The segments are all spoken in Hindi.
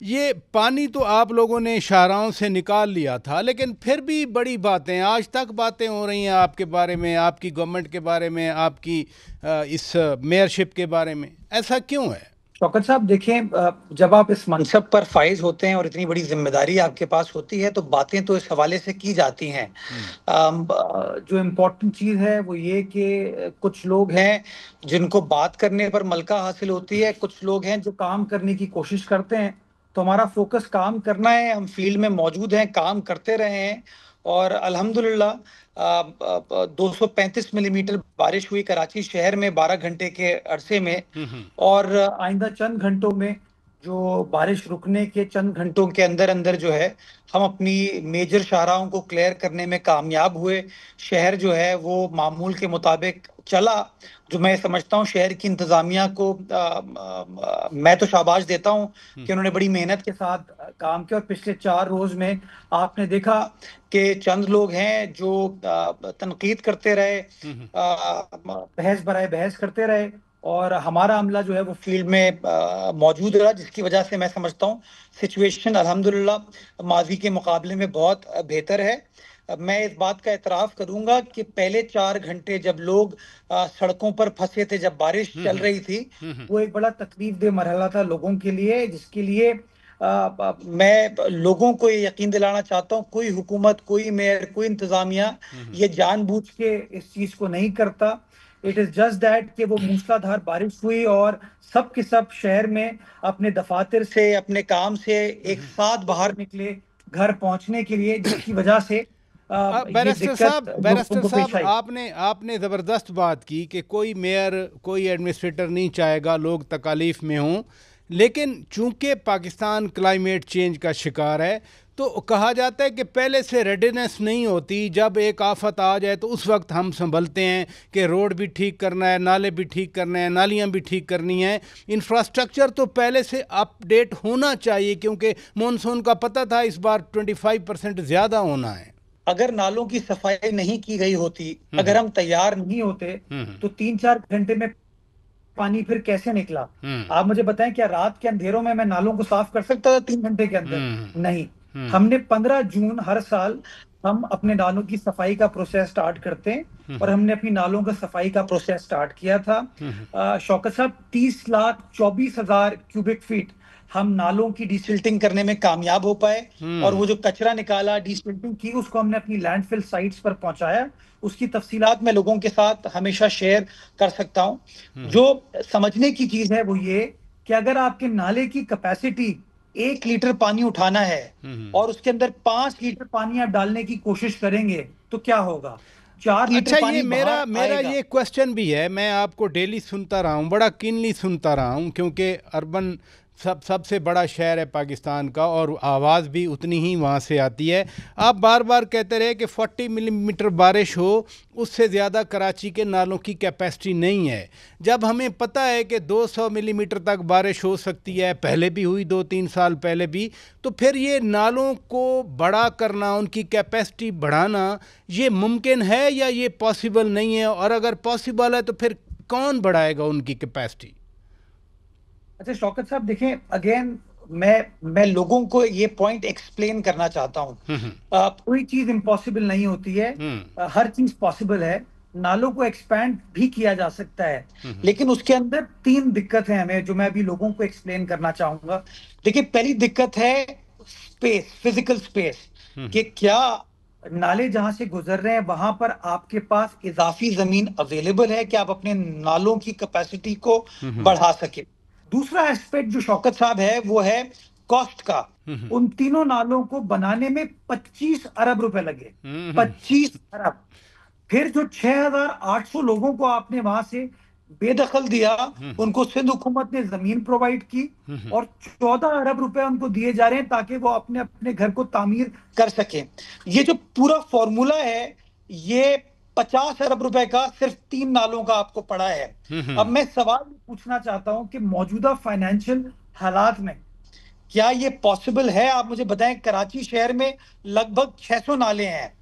ये पानी तो आप लोगों ने शाहराहों से निकाल लिया था, लेकिन फिर भी बड़ी बातें आज तक बातें हो रही हैं आपके बारे में, आपकी गवर्नमेंट के बारे में, आपकी इस मेयरशिप के बारे में। ऐसा क्यों है? शौकत साहब देखें, जब आप इस मनसब पर फाइज होते हैं और इतनी बड़ी जिम्मेदारी आपके पास होती है तो बातें तो इस हवाले से की जाती हैं। जो इम्पोर्टेंट चीज़ है वो ये कि कुछ लोग हैं जिनको बात करने पर मलका हासिल होती है, कुछ लोग हैं जो काम करने की कोशिश करते हैं। तो हमारा फोकस काम करना है, हम फील्ड में मौजूद हैं, काम करते रहे हैं और अल्हम्दुलिल्लाह 235 मिलीमीटर बारिश हुई कराची शहर में 12 घंटे के अरसे में। और आइंदा चंद घंटों में जो बारिश रुकने के चंद घंटों के अंदर अंदर जो है हम अपनी मेजर शाहराहों को क्लियर करने में कामयाब हुए। शहर जो है वो मामूल के मुताबिक चला, जो मैं समझता हूँ शहर की इंतजामिया को मैं तो शाबाश देता हूँ कि उन्होंने बड़ी मेहनत के साथ काम किया। और पिछले 4 रोज में आपने देखा कि चंद लोग हैं जो तनकीद करते रहे, बहस बराए बहस करते रहे और हमारा अमला जो है वो फील्ड में मौजूद रहा, जिसकी वजह से मैं समझता हूँ सिचुएशन अल्हम्दुलिल्लाह माजी के मुकाबले में बहुत बेहतर है। मैं इस बात का एतराफ़ करूंगा कि पहले 4 घंटे जब लोग सड़कों पर फंसे थे, जब बारिश चल रही थी, वो एक बड़ा तकलीफ दे मरहला था लोगों के लिए, जिसके लिए मैं लोगों को ये यकीन दिलाना चाहता हूँ कोई हुकूमत, कोई मेयर, कोई इंतजामिया ये जानबूझ के इस चीज को नहीं करता। इट इज जस्ट दैट कि वो मूसलाधार बारिश हुई और सब के सब शहर में अपने दफातर से, अपने काम से एक साथ बाहर निकले घर पहुंचने के लिए, जिसकी वजह से ये दिक्कत लोगों बैरिस्टर को पेश साहब, आई। आपने आपने ज़बरदस्त बात की कि कोई मेयर, कोई एडमिनिस्ट्रेटर नहीं चाहेगा लोग तकालीफ में हों, लेकिन चूंकि पाकिस्तान क्लाइमेट चेंज का शिकार है तो कहा जाता है कि पहले से रेडीनेस नहीं होती, जब एक आफत आ जाए तो उस वक्त हम संभलते हैं कि रोड भी ठीक करना है, नाले भी ठीक करने हैं, नालियां भी ठीक करनी हैं। इंफ्रास्ट्रक्चर तो पहले से अपडेट होना चाहिए, क्योंकि मानसून का पता था इस बार 25% ज़्यादा होना है। अगर नालों की सफाई नहीं की गई होती, अगर हम तैयार नहीं होते, तो 3-4 घंटे में पानी फिर कैसे निकला? आप मुझे बताएं, क्या रात के अंधेरों में मैं नालों को साफ कर सकता था 3 घंटे के अंदर? नहीं। हमने 15 जून हर साल हम अपने नालों की सफाई का प्रोसेस स्टार्ट करते हैं और हमने अपनी नालों का सफाई का प्रोसेस स्टार्ट किया था। शौकत साहब, 30,24,000 क्यूबिक फीट हम नालों की डिसिल्टिंग करने में कामयाब हो पाए और वो जो कचरा निकाला, डिसिल्टिंग की, उसको हमने अपनी लैंडफिल साइट्स पर पहुंचाया। उसकी तफसीलात मैं लोगों के साथ हमेशा शेयर कर सकता हूं। जो समझने की चीज है वो ये कि अगर आपके नाले की कैपेसिटी 1 लीटर पानी उठाना है और उसके अंदर 5 लीटर पानी आप डालने की कोशिश करेंगे तो क्या होगा? 4 लीटर अच्छा, ये पानी मेरा बाहर मेरा आएगा। ये क्वेश्चन भी है, मैं आपको डेली सुनता रहा हूँ, बड़ा कीनली सुनता रहा हूँ, क्योंकि अर्बन सबसे बड़ा शहर है पाकिस्तान का और आवाज़ भी उतनी ही वहाँ से आती है। आप बार बार कहते रहे कि 40 मिलीमीटर बारिश हो, उससे ज़्यादा कराची के नालों की कैपेसिटी नहीं है, जब हमें पता है कि 200 मिलीमीटर तक बारिश हो सकती है, पहले भी हुई 2-3 साल पहले भी। तो फिर ये नालों को बड़ा करना, उनकी कैपेसिटी बढ़ाना, ये मुमकिन है या ये पॉसिबल नहीं है? और अगर पॉसिबल है तो फिर कौन बढ़ाएगा उनकी कैपेसिटी? अच्छा शौकत साहब, देखें, अगेन मैं लोगों को ये पॉइंट एक्सप्लेन करना चाहता हूँ। कोई चीज इम्पॉसिबल नहीं होती है, हर चीज पॉसिबल है। नालों को एक्सपैंड भी किया जा सकता है, लेकिन उसके अंदर 3 दिक्कत है हमें, जो मैं अभी लोगों को एक्सप्लेन करना चाहूंगा। देखिए, पहली दिक्कत है स्पेस, फिजिकल स्पेस, कि क्या नाले जहां से गुजर रहे हैं वहां पर आपके पास इजाफी जमीन अवेलेबल है कि आप अपने नालों की कैपेसिटी को बढ़ा सके। दूसरा एस्पेक्ट जो शौकत साहब है वो है कॉस्ट का। उन तीनों नालों को बनाने में 25 अरब रुपए लगे, 25 अरब। फिर जो 6,800 लोगों को आपने वहां से बेदखल दिया, उनको सिंध हुकूमत ने जमीन प्रोवाइड की और 14 अरब रुपए उनको दिए जा रहे हैं ताकि वो अपने अपने घर को तामीर कर सके। ये जो पूरा फॉर्मूला है, ये 50 अरब रुपए का सिर्फ 3 नालों का आपको पड़ा है। अब मैं सवाल पूछना चाहता हूं कि मौजूदा फाइनेंशियल हालात में क्या ये पॉसिबल है? आप मुझे बताएं, कराची शहर में लगभग 600 नाले हैं।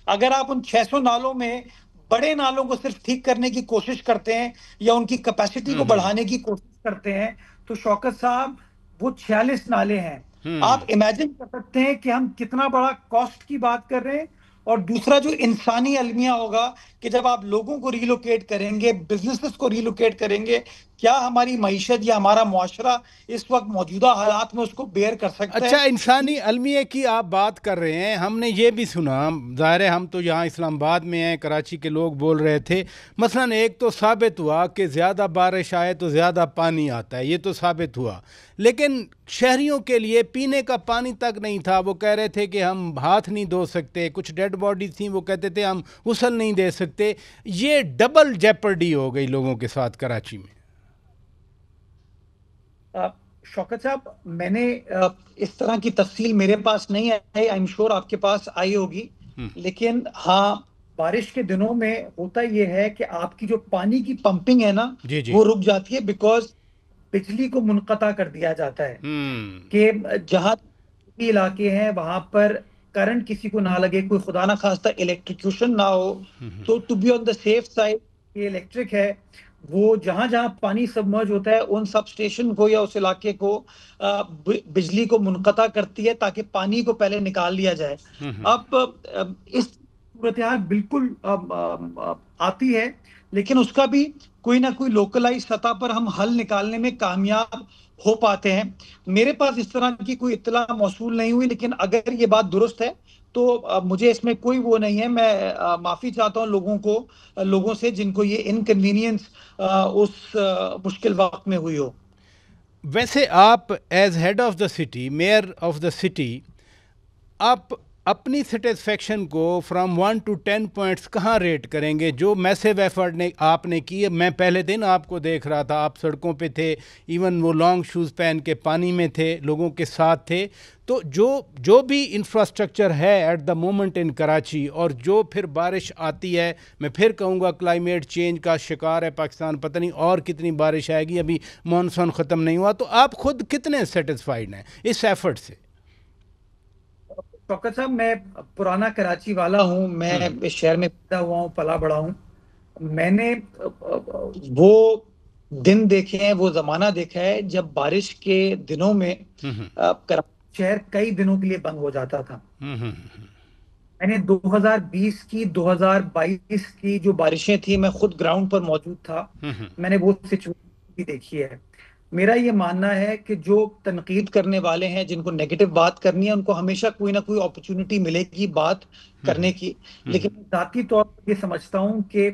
अगर आप उन 600 नालों में बड़े नालों को सिर्फ ठीक करने की कोशिश करते हैं या उनकी कैपेसिटी को बढ़ाने की कोशिश करते हैं, तो शौकत साहब वो 46 नाले हैं। आप इमेजिन कर सकते हैं कि हम कितना बड़ा कॉस्ट की बात कर रहे हैं। और दूसरा जो इंसानी अलमिया होगा कि जब आप लोगों को रिलोकेट करेंगे, बिजनेसेस को रिलोकेट करेंगे, क्या हमारी मईशत या हमारा मुआशरा इस वक्त मौजूदा हालात में उसको बेयर कर सकता अच्छा, है। इंसानी अलमिया की आप बात कर रहे हैं, हमने ये भी सुना, ज़ाहिर है हम तो यहाँ इस्लामाबाद में हैं, कराची के लोग बोल रहे थे, मसलन एक तो साबित हुआ कि ज़्यादा बारिश आए तो ज़्यादा पानी आता है, ये तो साबित हुआ, लेकिन शहरियों के लिए पीने का पानी तक नहीं था। वो कह रहे थे कि हम हाथ नहीं धो सकते, कुछ डेड बॉडी थी, वो कहते थे हम गुस्ल नहीं दे सकते। ये डबल जेपर्डी हो गई लोगों के साथ कराची में। शौकत साहब, मैंने इस तरह की तफसील मेरे पास नहीं है, आई एम श्योर आपके पास आई होगी। लेकिन हाँ, बारिश के दिनों में होता यह है कि आपकी जो पानी की पंपिंग है ना, जी जी। वो रुक जाती है, बिकॉज बिजली को मुनक़ता कर दिया जाता है कि जहाँ भी इलाके हैं वहां पर करंट किसी को ना लगे, कोई खुदा ना खास्ता इलेक्ट्रिक्यूशन ना हो। तो to be on the safe side, ये इलेक्ट्रिक है, वो जहां जहां पानी सबमर्ज होता है उन सब स्टेशन को या उस इलाके को बिजली को मुनक़ता करती है ताकि पानी को पहले निकाल लिया जाए। अब इस सूरत हाल बिल्कुल आती है, लेकिन उसका भी कोई ना कोई लोकलाइज सतह पर हम हल निकालने में कामयाब हो पाते हैं। मेरे पास इस तरह की कोई इत्तला मौसूल नहीं हुई, लेकिन अगर ये बात दुरुस्त है तो मुझे इसमें कोई वो नहीं है। मैं माफी चाहता हूँ लोगों से जिनको ये इनकन्वीनियंस उस मुश्किल वक्त में हुई हो। वैसे आप as head of the city, mayor of the city, आप अपनी सेटिस्फेक्शन को फ्रॉम 1 to 10 पॉइंट्स कहाँ रेट करेंगे जो मैसिव एफर्ट ने आपने की है? मैं पहले दिन आपको देख रहा था, आप सड़कों पे थे, इवन वो लॉन्ग शूज़ पहन के पानी में थे, लोगों के साथ थे। तो जो भी इंफ्रास्ट्रक्चर है at the moment in Karachi, और जो फिर बारिश आती है, मैं फिर कहूँगा क्लाइमेट चेंज का शिकार है पाकिस्तान, पता नहीं और कितनी बारिश आएगी, अभी मानसून ख़त्म नहीं हुआ। तो आप खुद कितने सेटिस्फाइड हैं इस एफर्ट से? शौकत साहब, मैं पुराना कराची वाला हूँ, मैं इस शहर में पैदा हुआ हूँ, पला बड़ा हूँ। मैंने वो दिन देखे हैं, वो जमाना देखा है जब बारिश के दिनों में कराची शहर कई दिनों के लिए बंद हो जाता था। मैंने 2020 की 2022 की जो बारिशें थी, मैं खुद ग्राउंड पर मौजूद था, मैंने वो सिचुएशन भी देखी है। मेरा ये मानना है कि जो तनकीद करने वाले हैं, जिनको नेगेटिव बात करनी है, उनको हमेशा कोई ना कोई अपॉर्चुनिटी मिलेगी बात करने की। लेकिन मैं जाती तौर पर ये समझता हूँ कि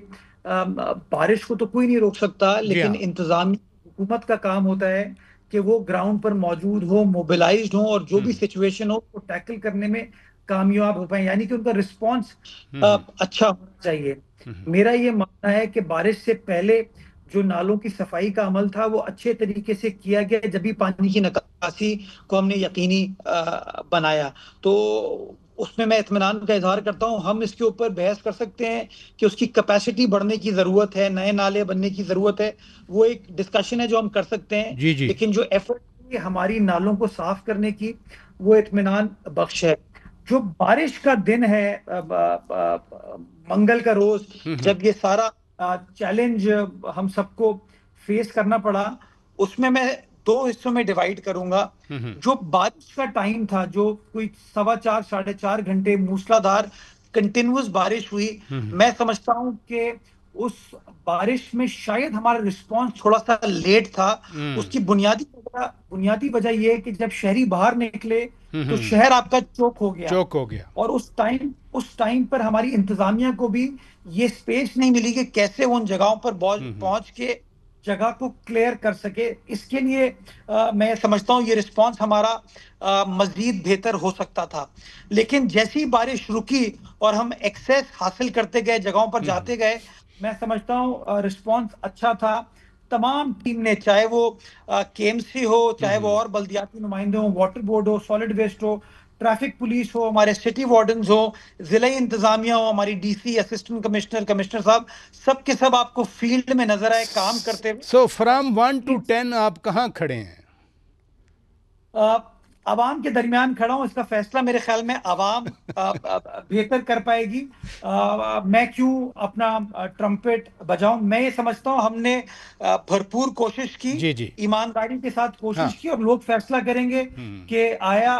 बारिश को तो कोई नहीं रोक सकता, लेकिन इंतजामी हुकूमत का काम होता है कि वो ग्राउंड पर मौजूद हो, मोबिलाइज्ड हो, और जो भी सिचुएशन हो वो टैकल करने में कामयाब हो पाए, यानी कि उनका रिस्पॉन्स अच्छा होना चाहिए। मेरा ये मानना है कि बारिश से पहले जो नालों की सफाई का अमल था वो अच्छे तरीके से किया गया, जब भी पानी की निकासी को हमने यकीनी बनाया, तो उसमें मैं इत्मीनान का इजहार करता हूँ। हम इसके ऊपर बहस कर सकते हैं कि उसकी कैपेसिटी बढ़ने की जरूरत है, नए नाले बनने की जरूरत है, वो एक डिस्कशन है जो हम कर सकते हैं। जी जी। लेकिन जो एफर्ट है हमारी नालों को साफ करने की, वो इत्मीनान बख्श है। जो बारिश का दिन है, मंगल का रोज, जब ये सारा चैलेंज हम सबको फेस करना पड़ा, उसमें मैं दो हिस्सों में डिवाइड करूंगा। जो बारिश का टाइम था, जो कोई 4.25 4.5 घंटे मूसलाधार कंटिन्यूअस बारिश हुई, मैं समझता हूं कि उस बारिश में शायद हमारा रिस्पांस थोड़ा सा लेट था। उसकी बुनियादी वजह यह है कि जब शहरी बाहर निकले तो शहर आपका चौक हो गया। और उस टाइम पर हमारी इंतजामिया को भी ये स्पेस नहीं मिली कि कैसे वो उन जगहों पर पहुंच के जगह को क्लियर कर सके। इसके लिए मैं समझता हूँ ये रिस्पांस हमारा मजीद बेहतर हो सकता था। लेकिन जैसी बारिश रुकी और हम एक्सेस हासिल करते गए, जगहों पर जाते गए, मैं समझता हूँ रिस्पांस अच्छा था। तमाम टीम ने, चाहे वो केएमसी हो, चाहे वो और बल्दियाती नुमाइंदे हो, वाटर बोर्ड हो, सॉलिड वेस्ट हो, ट्रैफिक पुलिस हो, हमारे सिटी वार्डन्स हो, जिला इंतजामिया हो, हमारी डीसी, असिस्टेंट कमिश्नर, कमिश्नर साहब, सब के सब आपको फील्ड में नजर आए काम करते हुए। सो फ्रॉम 1 to 10 आप कहाँ खड़े हैं? अवाम के दरमियान खड़ा हूं, इसका फैसला मेरे ख्याल में अवाम बेहतर कर पाएगी। मैं क्यों अपना ट्रम्पेट बजाऊं? मैं ये समझता हूं हमने भरपूर कोशिश की, जी, जी। ईमानदारी के साथ हाँ। कोशिश की, और लोग फैसला करेंगे कि आया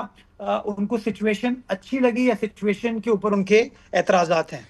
उनको सिचुएशन अच्छी लगी या सिचुएशन के ऊपर उनके एतराजात हैं।